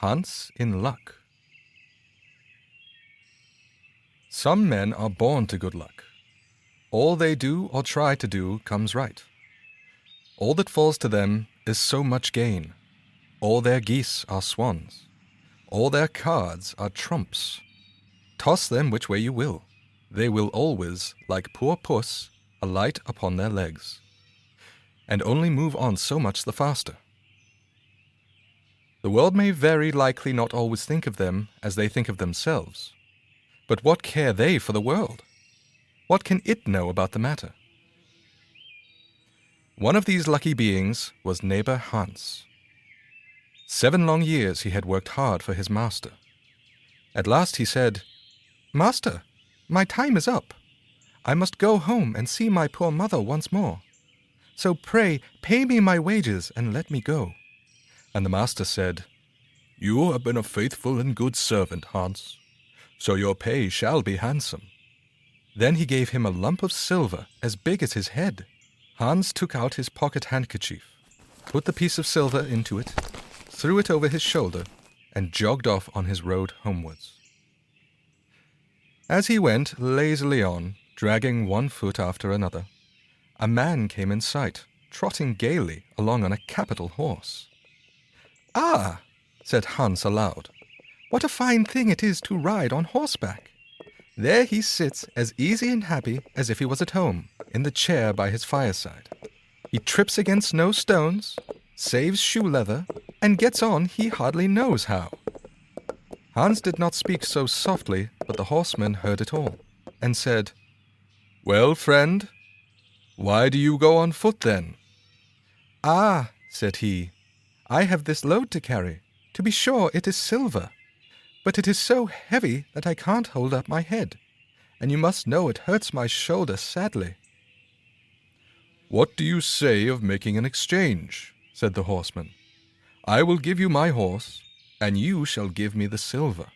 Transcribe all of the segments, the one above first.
Hans in luck. Some men are born to good luck. All they do or try to do comes right. All that falls to them is so much gain. All their geese are swans. All their cards are trumps. Toss them which way you will. They will always, like poor puss, alight upon their legs, and only move on so much the faster. The world may very likely not always think of them as they think of themselves. But what care they for the world? What can it know about the matter? One of these lucky beings was neighbor Hans. 7 long years he had worked hard for his master. At last he said, "Master, my time is up. I must go home and see my poor mother once more. So pray pay me my wages and let me go." And the master said, "You have been a faithful and good servant, Hans, so your pay shall be handsome." Then he gave him a lump of silver as big as his head. Hans took out his pocket handkerchief, put the piece of silver into it, threw it over his shoulder, and jogged off on his road homewards. As he went lazily on, dragging one foot after another, a man came in sight, trotting gaily along on a capital horse. "Ah," said Hans aloud, "what a fine thing it is to ride on horseback! There he sits as easy and happy as if he was at home, in the chair by his fireside. He trips against no stones, saves shoe leather, and gets on he hardly knows how." Hans did not speak so softly, but the horseman heard it all, and said, "Well, friend, why do you go on foot then?" "Ah," said he, "I have this load to carry. To be sure, it is silver, but it is so heavy that I can't hold up my head, and you must know it hurts my shoulder sadly." "What do you say of making an exchange?" said the horseman. "I will give you my horse, and you shall give me the silver,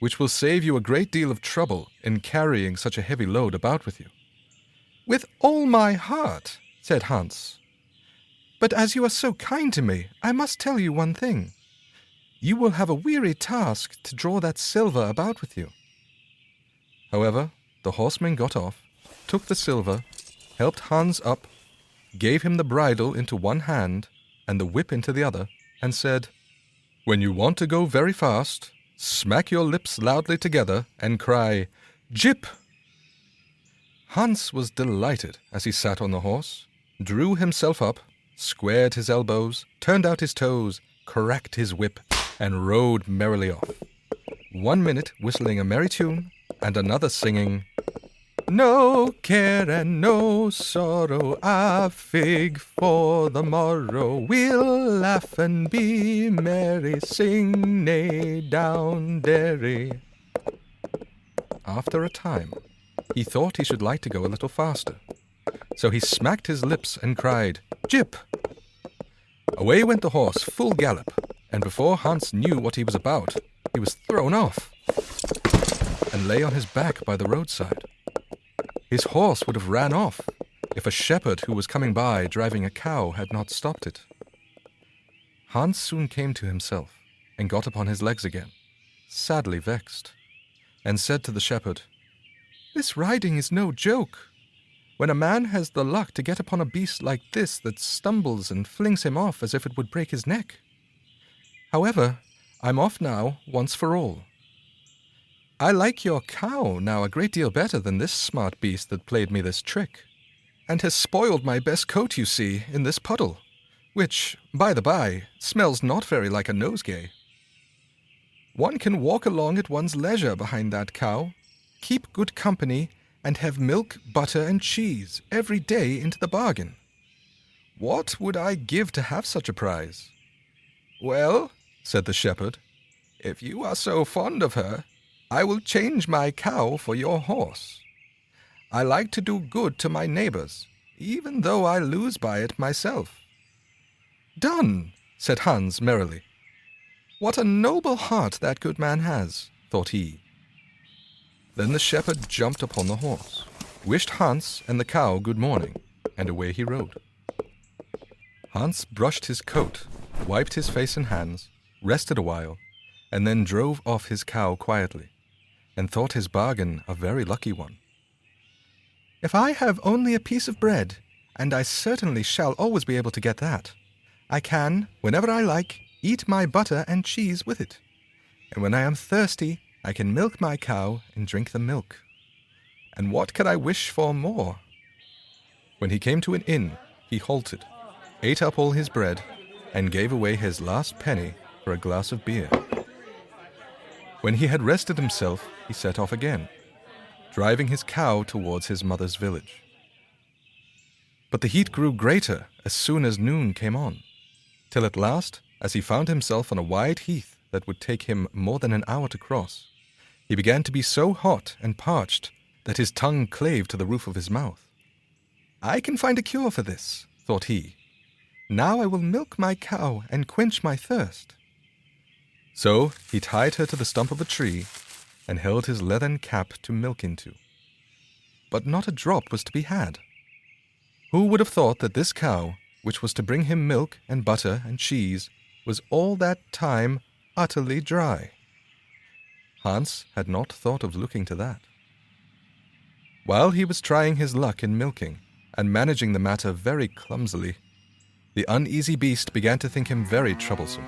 which will save you a great deal of trouble in carrying such a heavy load about with you." "With all my heart," said Hans. "But as you are so kind to me, I must tell you one thing. You will have a weary task to draw that silver about with you." However, the horseman got off, took the silver, helped Hans up, gave him the bridle into one hand and the whip into the other, and said, "When you want to go very fast, smack your lips loudly together and cry, 'Jip!'" Hans was delighted as he sat on the horse, drew himself up, squared his elbows, turned out his toes, cracked his whip, and rode merrily off, 1 minute whistling a merry tune, and another singing, "No care and no sorrow, a fig for the morrow. We'll laugh and be merry, sing neigh down derry." After a time, he thought he should like to go a little faster, so he smacked his lips and cried, "Jip!" Away went the horse full gallop, and before Hans knew what he was about, he was thrown off and lay on his back by the roadside. His horse would have ran off if a shepherd who was coming by driving a cow had not stopped it. Hans soon came to himself and got upon his legs again, sadly vexed, and said to the shepherd, "This riding is no joke. When a man has the luck to get upon a beast like this that stumbles and flings him off as if it would break his neck. However, I'm off now, once for all. I like your cow now a great deal better than this smart beast that played me this trick, and has spoiled my best coat, you see, in this puddle, which, by the by, smells not very like a nosegay. One can walk along at one's leisure behind that cow, keep good company, and have milk, butter, and cheese every day into the bargain. What would I give to have such a prize?" "Well," said the shepherd, "if you are so fond of her, I will change my cow for your horse. I like to do good to my neighbors, even though I lose by it myself." "Done," said Hans merrily. "What a noble heart that good man has," thought he. Then the shepherd jumped upon the horse, wished Hans and the cow good morning, and away he rode. Hans brushed his coat, wiped his face and hands, rested a while, and then drove off his cow quietly, and thought his bargain a very lucky one. "If I have only a piece of bread, and I certainly shall always be able to get that, I can, whenever I like, eat my butter and cheese with it. And when I am thirsty, I can milk my cow and drink the milk. And what could I wish for more?" When he came to an inn, he halted, ate up all his bread, and gave away his last penny for a glass of beer. When he had rested himself, he set off again, driving his cow towards his mother's village. But the heat grew greater as soon as noon came on, till at last, as he found himself on a wide heath that would take him more than an hour to cross, he began to be so hot and parched that his tongue clave to the roof of his mouth. "I can find a cure for this," thought he. "Now I will milk my cow and quench my thirst." So he tied her to the stump of a tree and held his leathern cap to milk into. But not a drop was to be had. Who would have thought that this cow, which was to bring him milk and butter and cheese, was all that time utterly dry? Hans had not thought of looking to that. While he was trying his luck in milking, and managing the matter very clumsily, the uneasy beast began to think him very troublesome,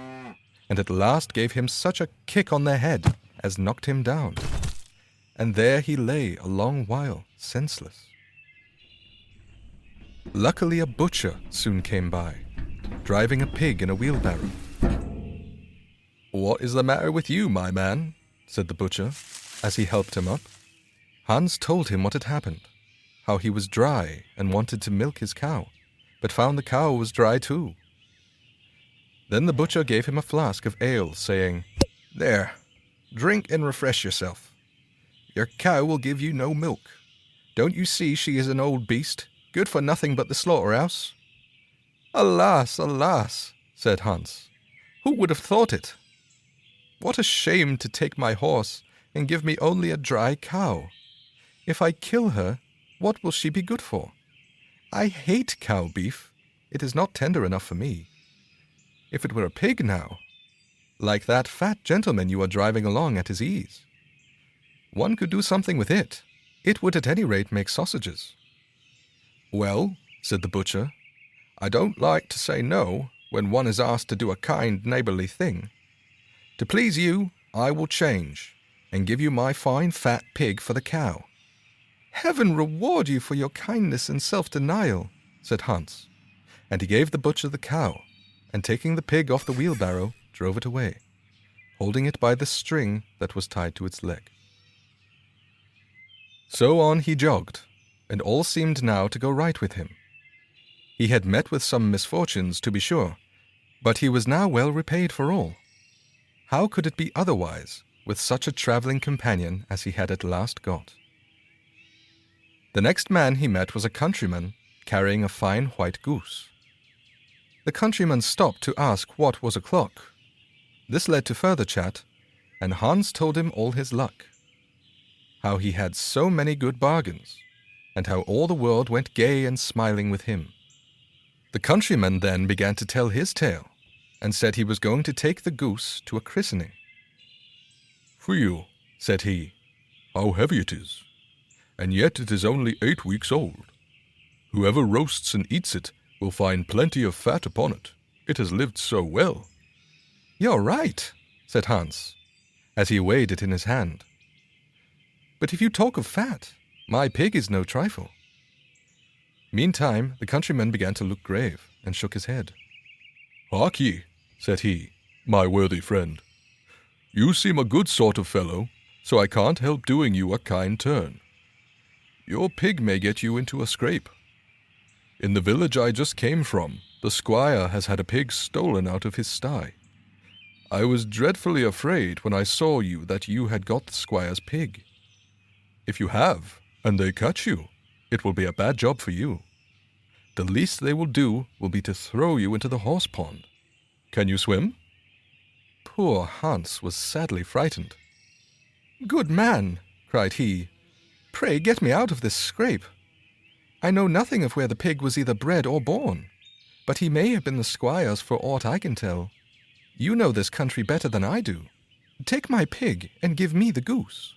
and at last gave him such a kick on the head as knocked him down, and there he lay a long while senseless. Luckily a butcher soon came by, driving a pig in a wheelbarrow. "What is the matter with you, my man?" said the butcher, as he helped him up. Hans told him what had happened, how he was dry and wanted to milk his cow, but found the cow was dry too. Then the butcher gave him a flask of ale, saying, "There, drink and refresh yourself. Your cow will give you no milk. Don't you see she is an old beast, good for nothing but the slaughterhouse?" "Alas, alas," said Hans, "who would have thought it? What a shame to take my horse and give me only a dry cow. If I kill her, what will she be good for? I hate cow beef. It is not tender enough for me. If it were a pig now, like that fat gentleman you are driving along at his ease, one could do something with it. It would at any rate make sausages." "Well," said the butcher, "I don't like to say no when one is asked to do a kind neighborly thing. To please you, I will change, and give you my fine fat pig for the cow." "Heaven reward you for your kindness and self-denial," said Hans, and he gave the butcher the cow, and taking the pig off the wheelbarrow, drove it away, holding it by the string that was tied to its leg. So on he jogged, and all seemed now to go right with him. He had met with some misfortunes, to be sure, but he was now well repaid for all. How could it be otherwise with such a travelling companion as he had at last got? The next man he met was a countryman carrying a fine white goose. The countryman stopped to ask what was o'clock. This led to further chat, and Hans told him all his luck, how he had so many good bargains, and how all the world went gay and smiling with him. The countryman then began to tell his tale, and said he was going to take the goose to a christening. "Feel," said he, "how heavy it is, and yet it is only 8 weeks old. Whoever roasts and eats it will find plenty of fat upon it. It has lived so well." "You're right," said Hans, as he weighed it in his hand. "But if you talk of fat, my pig is no trifle." Meantime the countryman began to look grave, and shook his head. "Hark ye," said he, "my worthy friend. You seem a good sort of fellow, so I can't help doing you a kind turn. Your pig may get you into a scrape. In the village I just came from, the squire has had a pig stolen out of his sty. I was dreadfully afraid when I saw you that you had got the squire's pig. If you have, and they catch you, it will be a bad job for you. The least they will do will be to throw you into the horse pond. Can you swim?" Poor Hans was sadly frightened. "Good man," cried he, "pray get me out of this scrape. I know nothing of where the pig was either bred or born, but he may have been the squire's for aught I can tell. You know this country better than I do. Take my pig and give me the goose."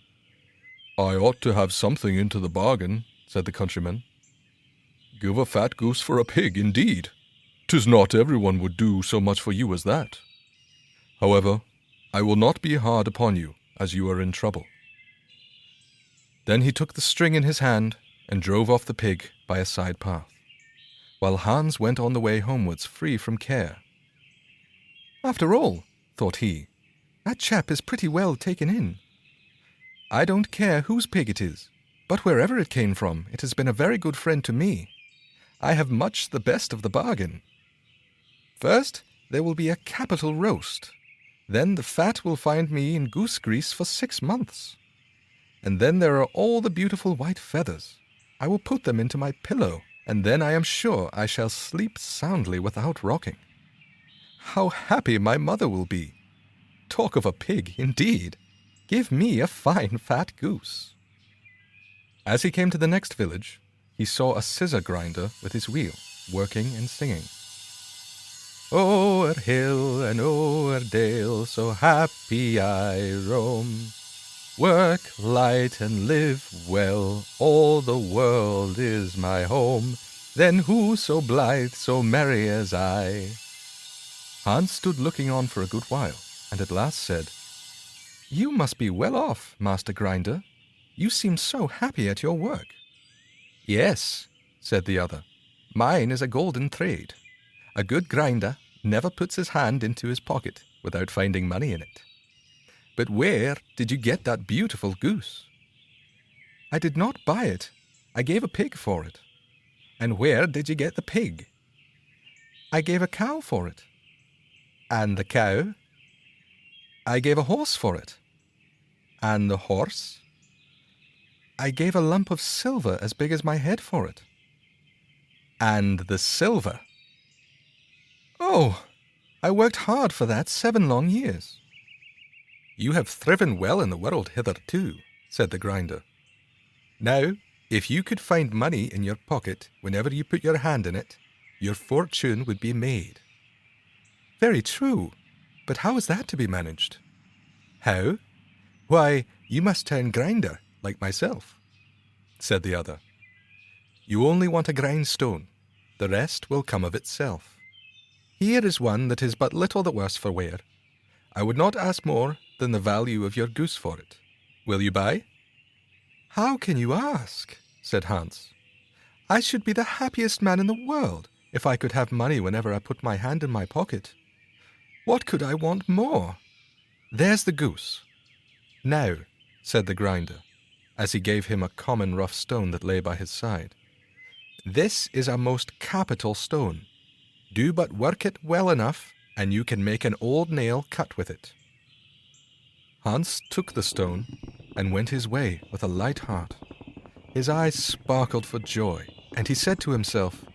"I ought to have something into the bargain," said the countryman. "Give a fat goose for a pig, indeed. 'Tis not everyone would do so much for you as that. However, I will not be hard upon you, as you are in trouble." Then he took the string in his hand and drove off the pig by a side path, while Hans went on the way homewards free from care. "After all," thought he, "that chap is pretty well taken in. I don't care whose pig it is, but wherever it came from, it has been a very good friend to me. I have much the best of the bargain. First, there will be a capital roast. Then the fat will find me in goose grease for 6 months. And then there are all the beautiful white feathers. I will put them into my pillow, and then I am sure I shall sleep soundly without rocking. How happy my mother will be! Talk of a pig, indeed! Give me a fine fat goose." As he came to the next village, he saw a scissor grinder with his wheel, working and singing. "O'er hill and o'er dale, so happy I roam. Work light and live well, all the world is my home. Then who so blithe, so merry as I?" Hans stood looking on for a good while, and at last said, "You must be well off, Master Grinder. You seem so happy at your work." "Yes," said the other, "mine is a golden trade. A good grinder never puts his hand into his pocket without finding money in it. But where did you get that beautiful goose?" "I did not buy it. I gave a pig for it." "And where did you get the pig?" "I gave a cow for it." "And the cow?" "I gave a horse for it." "And the horse?" "I gave a lump of silver as big as my head for it." "And the silver?" "Oh, I worked hard for that 7 long years." "You have thriven well in the world hitherto," said the grinder. "Now, if you could find money in your pocket whenever you put your hand in it, your fortune would be made." "Very true, but how is that to be managed?" "How? Why, you must turn grinder, like myself," said the other. "You only want a grindstone. The rest will come of itself. Here is one that is but little the worse for wear. I would not ask more than the value of your goose for it. Will you buy?" "How can you ask?" said Hans. "I should be the happiest man in the world if I could have money whenever I put my hand in my pocket. What could I want more? There's the goose. Now," said the grinder, as he gave him a common rough stone that lay by his side, "this is a most capital stone. Do but work it well enough, and you can make an old nail cut with it." Hans took the stone and went his way with a light heart. His eyes sparkled for joy, and he said to himself,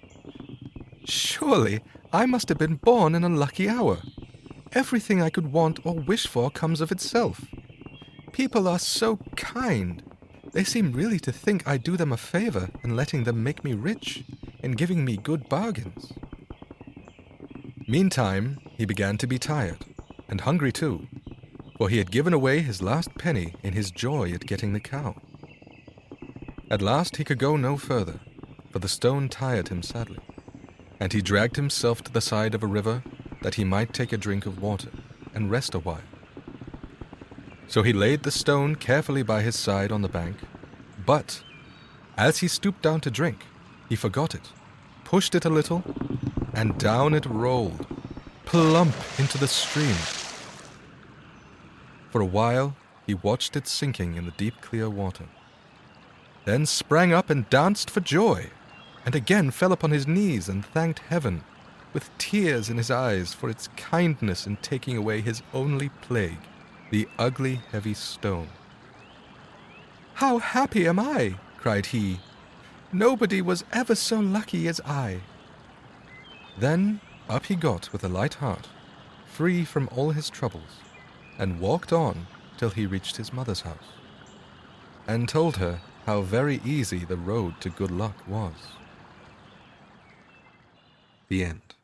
"Surely I must have been born in a lucky hour. Everything I could want or wish for comes of itself. People are so kind. They seem really to think I do them a favor in letting them make me rich and giving me good bargains." Meantime, he began to be tired, and hungry too, for he had given away his last penny in his joy at getting the cow. At last he could go no further, for the stone tired him sadly, and he dragged himself to the side of a river that he might take a drink of water and rest a while. So he laid the stone carefully by his side on the bank, but as he stooped down to drink, he forgot it, pushed it a little, and down it rolled, plump into the stream. For a while he watched it sinking in the deep clear water, then sprang up and danced for joy, and again fell upon his knees and thanked heaven, with tears in his eyes for its kindness in taking away his only plague, the ugly heavy stone. "How happy am I!" cried he. "Nobody was ever so lucky as I." Then up he got with a light heart, free from all his troubles, and walked on till he reached his mother's house, and told her how very easy the road to good luck was. The end.